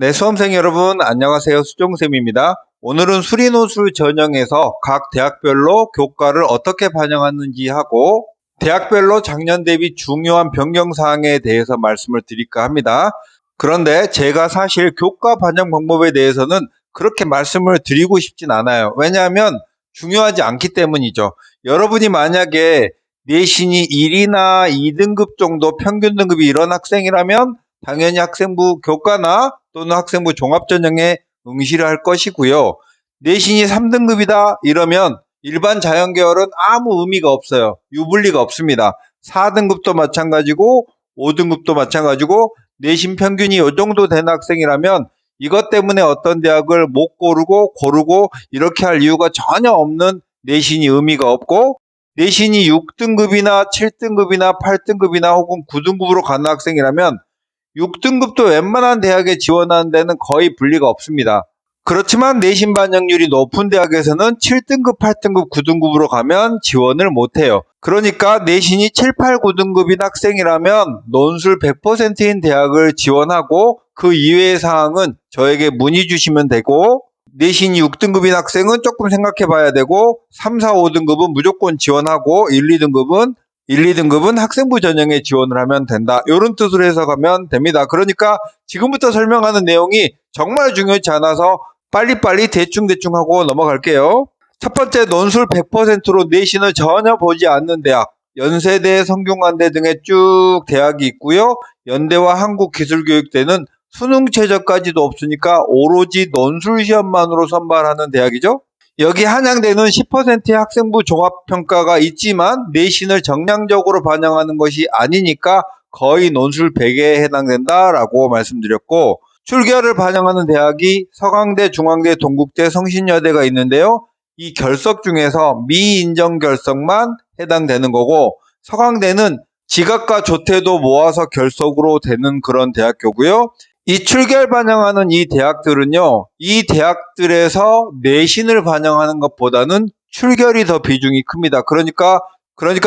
네, 수험생 여러분 안녕하세요. 수종쌤입니다. 오늘은 수리노술 전형에서 각 대학별로 교과를 어떻게 반영하는지 하고 대학별로 작년 대비 중요한 변경사항에 대해서 말씀을 드릴까 합니다. 그런데 제가 사실 교과 반영 방법에 대해서는 그렇게 말씀을 드리고 싶진 않아요. 왜냐하면 중요하지 않기 때문이죠. 여러분이 만약에 내신이 1이나 2등급 정도 평균 등급이 이런 학생이라면 당연히 학생부 교과나 또는 학생부 종합전형에 응시를 할 것이고요. 내신이 3등급이다 이러면 일반 자연계열은 아무 의미가 없어요. 유불리가 없습니다. 4등급도 마찬가지고 5등급도 마찬가지고 내신 평균이 이 정도 된 학생이라면 이것 때문에 어떤 대학을 못 고르고 이렇게 할 이유가 전혀 없는 내신이 의미가 없고, 내신이 6등급이나 7등급이나 8등급이나 혹은 9등급으로 가는 학생이라면 6등급도 웬만한 대학에 지원하는 데는 거의 분리가 없습니다. 그렇지만 내신 반영률이 높은 대학에서는 7등급, 8등급, 9등급으로 가면 지원을 못해요. 그러니까 내신이 7, 8, 9등급인 학생이라면 논술 100%인 대학을 지원하고 그 이외의 사항은 저에게 문의 주시면 되고, 내신이 6등급인 학생은 조금 생각해 봐야 되고 3, 4, 5등급은 무조건 지원하고 1, 2등급은 학생부 전형에 지원을 하면 된다. 이런 뜻으로 해석하면 됩니다. 그러니까 지금부터 설명하는 내용이 정말 중요하지 않아서 빨리빨리 대충 하고 넘어갈게요. 첫 번째, 논술 100%로 내신을 전혀 보지 않는 대학. 연세대, 성균관대 등의 쭉 대학이 있고요. 연대와 한국기술교육대는 수능 최저까지도 없으니까 오로지 논술 시험만으로 선발하는 대학이죠. 여기 한양대는 10%의 학생부 종합평가가 있지만 내신을 정량적으로 반영하는 것이 아니니까 거의 논술 100에 해당된다라고 말씀드렸고, 출결을 반영하는 대학이 서강대, 중앙대, 동국대, 성신여대가 있는데요. 이 결석 중에서 미인정 결석만 해당되는 거고, 서강대는 지각과 조퇴도 모아서 결석으로 되는 그런 대학교고요. 이 출결 반영하는 이 대학들은요, 이 대학들에서 내신을 반영하는 것보다는 출결이 더 비중이 큽니다. 그러니까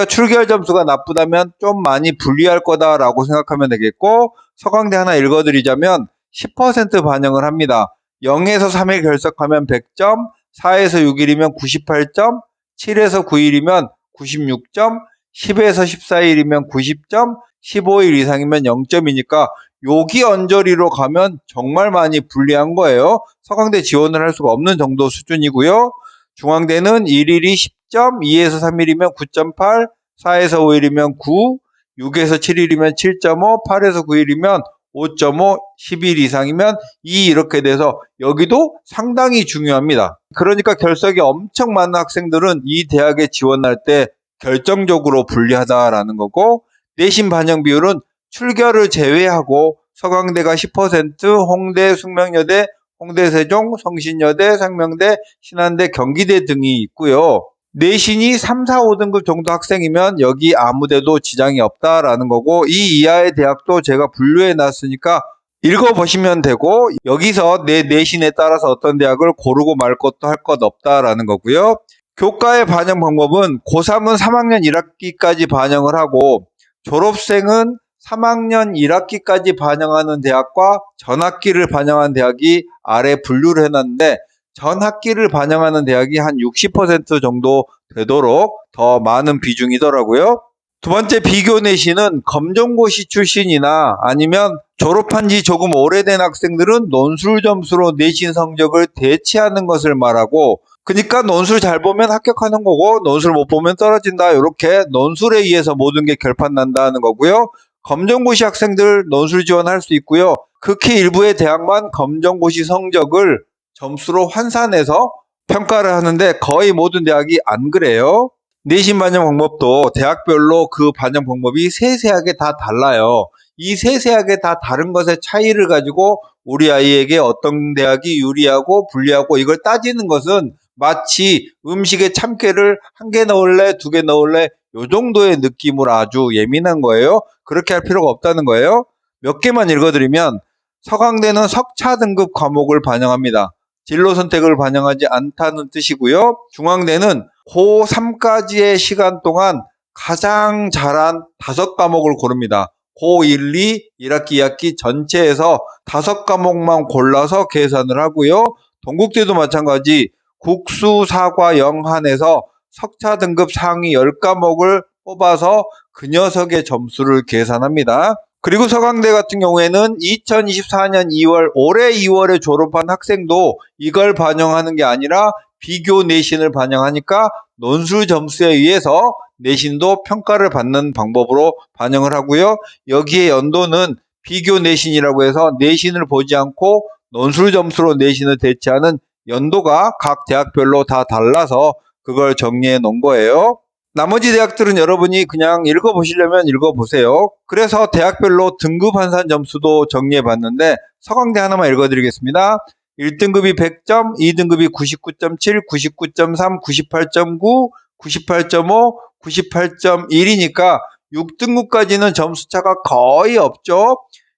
출결 점수가 나쁘다면 좀 많이 불리할 거다라고 생각하면 되겠고, 서강대 하나 읽어드리자면 10% 반영을 합니다. 0에서 3일 결석하면 100점, 4에서 6일이면 98점, 7에서 9일이면 96점, 10에서 14일이면 90점, 15일 이상이면 0점이니까 여기 언저리로 가면 정말 많이 불리한 거예요. 서강대 지원을 할 수가 없는 정도 수준이고요. 중앙대는 1일이 10점, 2에서 3일이면 9.8, 4에서 5일이면 9, 6에서 7일이면 7.5, 8에서 9일이면 5.5, 10일 이상이면 2 이렇게 돼서 여기도 상당히 중요합니다. 그러니까 결석이 엄청 많은 학생들은 이 대학에 지원할 때 결정적으로 불리하다라는 거고, 내신 반영 비율은 출결을 제외하고 서강대가 10%, 홍대, 숙명여대, 홍대세종, 성신여대, 상명대, 신한대, 경기대 등이 있고요. 내신이 3, 4, 5등급 정도 학생이면 여기 아무데도 지장이 없다라는 거고, 이 이하의 대학도 제가 분류해 놨으니까 읽어보시면 되고, 여기서 내 내신에 따라서 어떤 대학을 고르고 말 것도 할 것 없다라는 거고요. 교과의 반영 방법은 고3은 3학년 1학기까지 반영을 하고, 졸업생은 3학년 1학기까지 반영하는 대학과 전학기를 반영하는 대학이 아래 분류를 해놨는데, 전학기를 반영하는 대학이 한 60% 정도 되도록 더 많은 비중이더라고요. 두 번째, 비교 내신은 검정고시 출신이나 아니면 졸업한 지 조금 오래된 학생들은 논술 점수로 내신 성적을 대체하는 것을 말하고, 그러니까 논술 잘 보면 합격하는 거고 논술 못 보면 떨어진다, 이렇게 논술에 의해서 모든 게 결판난다는 거고요. 검정고시 학생들 논술 지원할 수 있고요. 극히 일부의 대학만 검정고시 성적을 점수로 환산해서 평가를 하는데 거의 모든 대학이 안 그래요. 내신 반영 방법도 대학별로 그 반영 방법이 세세하게 다 달라요. 이 세세하게 다 다른 것의 차이를 가지고 우리 아이에게 어떤 대학이 유리하고 불리하고 이걸 따지는 것은 마치 음식에 참깨를 1개 넣을래, 2개 넣을래, 요 정도의 느낌으로 아주 예민한 거예요. 그렇게 할 필요가 없다는 거예요. 몇 개만 읽어드리면, 서강대는 석차 등급 과목을 반영합니다. 진로 선택을 반영하지 않다는 뜻이고요. 중앙대는 고3까지의 시간 동안 가장 잘한 5과목을 고릅니다. 고1, 2, 1학기, 2학기 전체에서 5과목만 골라서 계산을 하고요. 동국대도 마찬가지 국수, 사과, 영한에서 석차 등급 상위 10과목을 뽑아서 그 녀석의 점수를 계산합니다. 그리고 서강대 같은 경우에는 2024년 2월, 올해 2월에 졸업한 학생도 이걸 반영하는 게 아니라 비교 내신을 반영하니까 논술 점수에 의해서 내신도 평가를 받는 방법으로 반영을 하고요. 여기에 연도는 비교 내신이라고 해서 내신을 보지 않고 논술 점수로 내신을 대체하는 연도가 각 대학별로 다 달라서 그걸 정리해 놓은 거예요. 나머지 대학들은 여러분이 그냥 읽어보시려면 읽어보세요. 그래서 대학별로 등급 환산 점수도 정리해 봤는데 서강대 하나만 읽어드리겠습니다. 1등급이 100점, 2등급이 99.7, 99.3, 98.9, 98.5, 98.1이니까 6등급까지는 점수차가 거의 없죠.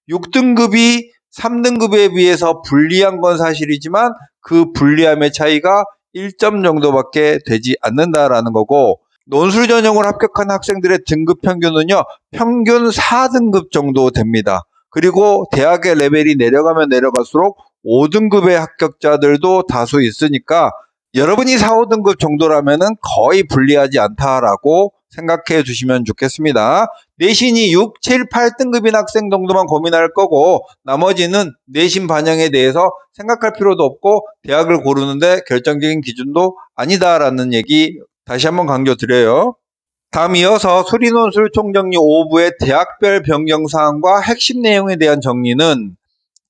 6등급이 3등급에 비해서 불리한 건 사실이지만 그 불리함의 차이가 1점 정도밖에 되지 않는다라는 거고, 논술 전형을 합격한 학생들의 등급 평균은요, 평균 4등급 정도 됩니다. 그리고 대학의 레벨이 내려가면 내려갈수록 5등급의 합격자들도 다수 있으니까 여러분이 4, 5등급 정도라면은 거의 불리하지 않다라고 생각해 두시면 좋겠습니다. 내신이 6, 7, 8등급인 학생 정도만 고민할 거고 나머지는 내신 반영에 대해서 생각할 필요도 없고 대학을 고르는데 결정적인 기준도 아니다라는 얘기 다시 한번 강조드려요. 다음 이어서 수리논술 총정리 5부의 대학별 변경사항과 핵심 내용에 대한 정리는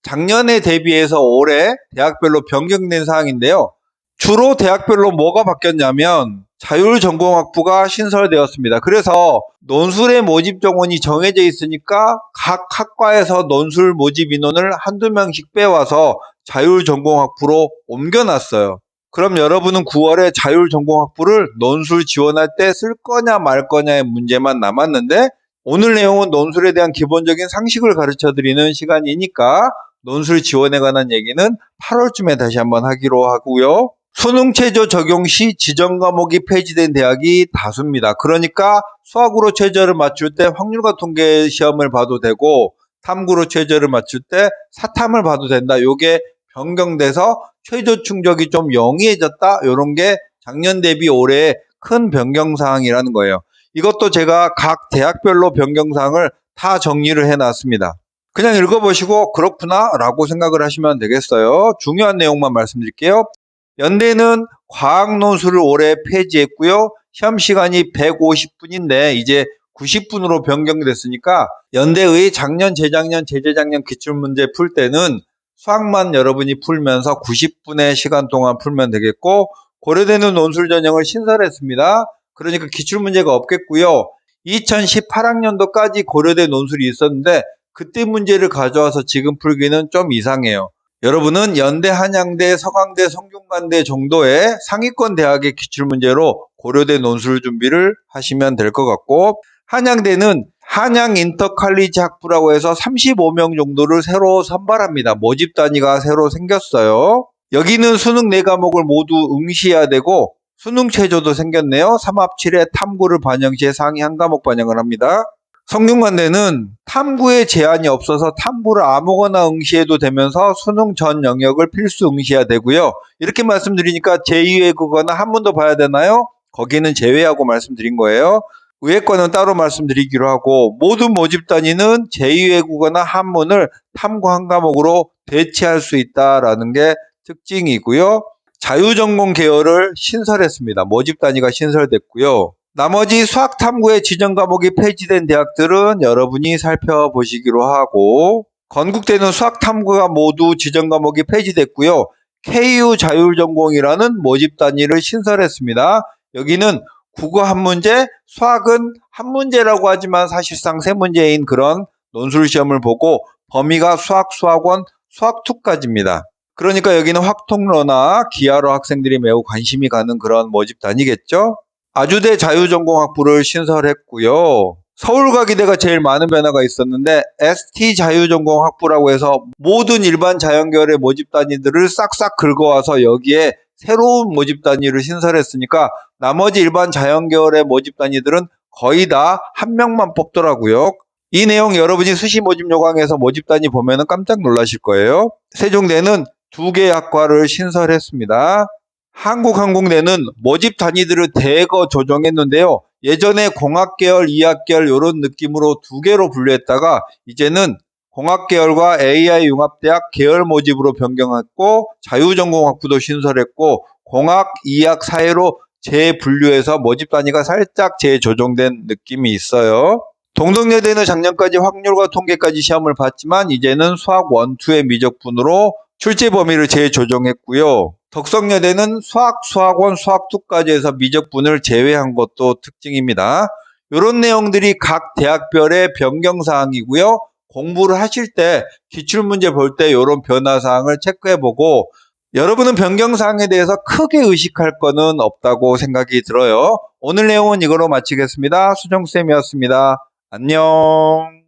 작년에 대비해서 올해 대학별로 변경된 사항인데요. 주로 대학별로 뭐가 바뀌었냐면 자율전공학부가 신설되었습니다. 그래서 논술의 모집 정원이 정해져 있으니까 각 학과에서 논술 모집 인원을 한두 명씩 빼와서 자율전공학부로 옮겨놨어요. 그럼 여러분은 9월에 자율전공학부를 논술 지원할 때 쓸 거냐 말 거냐의 문제만 남았는데 오늘 내용은 논술에 대한 기본적인 상식을 가르쳐드리는 시간이니까 논술 지원에 관한 얘기는 8월쯤에 다시 한번 하기로 하고요. 수능체조 적용 시 지정 과목이 폐지된 대학이 다수입니다. 그러니까 수학으로 최저를 맞출 때 확률과 통계 시험을 봐도 되고 탐구로 최저를 맞출 때 사탐을 봐도 된다. 요게 변경돼서 최저 충족이 좀 영리해졌다. 요런 게 작년 대비 올해 큰 변경사항이라는 거예요. 이것도 제가 각 대학별로 변경사항을 다 정리를 해놨습니다. 그냥 읽어보시고 그렇구나 라고 생각을 하시면 되겠어요. 중요한 내용만 말씀드릴게요. 연대는 과학논술을 올해 폐지했고요. 시험 시간이 150분인데 이제 90분으로 변경됐으니까 연대의 작년, 재작년, 재재작년 기출문제 풀 때는 수학만 여러분이 풀면서 90분의 시간 동안 풀면 되겠고, 고려대는 논술 전형을 신설했습니다. 그러니까 기출문제가 없겠고요. 2018학년도까지 고려대 논술이 있었는데 그때 문제를 가져와서 지금 풀기는 좀 이상해요. 여러분은 연대, 한양대, 서강대, 성균관대 정도의 상위권 대학의 기출문제로 고려대 논술 준비를 하시면 될 것 같고, 한양대는 한양 인터칼리지 학부라고 해서 35명 정도를 새로 선발합니다. 모집 단위가 새로 생겼어요. 여기는 수능 4과목을 모두 응시해야 되고 수능 체조도 생겼네요. 3합7에 탐구를 반영 시에 상위 1과목 반영을 합니다. 성균관대는 탐구에 제한이 없어서 탐구를 아무거나 응시해도 되면서 수능 전 영역을 필수 응시해야 되고요. 이렇게 말씀드리니까 제2외국어나 한문도 봐야 되나요? 거기는 제외하고 말씀드린 거예요. 의예과는 따로 말씀드리기로 하고 모든 모집 단위는 제2외국어나 한문을 탐구 1과목으로 대체할 수 있다라는 게 특징이고요. 자유전공 계열을 신설했습니다. 모집 단위가 신설됐고요. 나머지 수학 탐구의 지정 과목이 폐지된 대학들은 여러분이 살펴보시기로 하고, 건국대는 수학 탐구가 모두 지정 과목이 폐지됐고요. KU 자율전공이라는 모집 단위를 신설했습니다. 여기는 국어 한 문제, 수학은 한 문제라고 하지만 사실상 3문제인 그런 논술 시험을 보고 범위가 수학, 수학원, 수학2까지입니다. 그러니까 여기는 확통러나 기하로 학생들이 매우 관심이 가는 그런 모집 단위겠죠. 아주대 자유전공학부를 신설했고요. 서울과기대가 제일 많은 변화가 있었는데 ST 자유전공학부라고 해서 모든 일반 자연계열의 모집 단위들을 싹싹 긁어와서 여기에 새로운 모집 단위를 신설했으니까 나머지 일반 자연계열의 모집 단위들은 거의 다 한 명만 뽑더라고요. 이 내용 여러분이 수시 모집 요강에서 모집 단위 보면 깜짝 놀라실 거예요. 세종대는 2개의 학과를 신설했습니다. 한국항공대는 모집 단위들을 대거 조정했는데요. 예전에 공학계열, 이학계열 이런 느낌으로 2개로 분류했다가 이제는 공학계열과 AI융합대학 계열 모집으로 변경했고 자유전공학부도 신설했고 공학, 이학, 사회로 재분류해서 모집 단위가 살짝 재조정된 느낌이 있어요. 동덕여대는 작년까지 확률과 통계까지 시험을 봤지만 이제는 수학 1, 2의 미적분으로 출제 범위를 재조정했고요. 덕성여대는 수학, 수학원, 수학2까지 해서 미적분을 제외한 것도 특징입니다. 이런 내용들이 각 대학별의 변경사항이고요. 공부를 하실 때 기출문제 볼 때 이런 변화사항을 체크해보고 여러분은 변경사항에 대해서 크게 의식할 거는 없다고 생각이 들어요. 오늘 내용은 이거로 마치겠습니다. 수정쌤이었습니다. 안녕.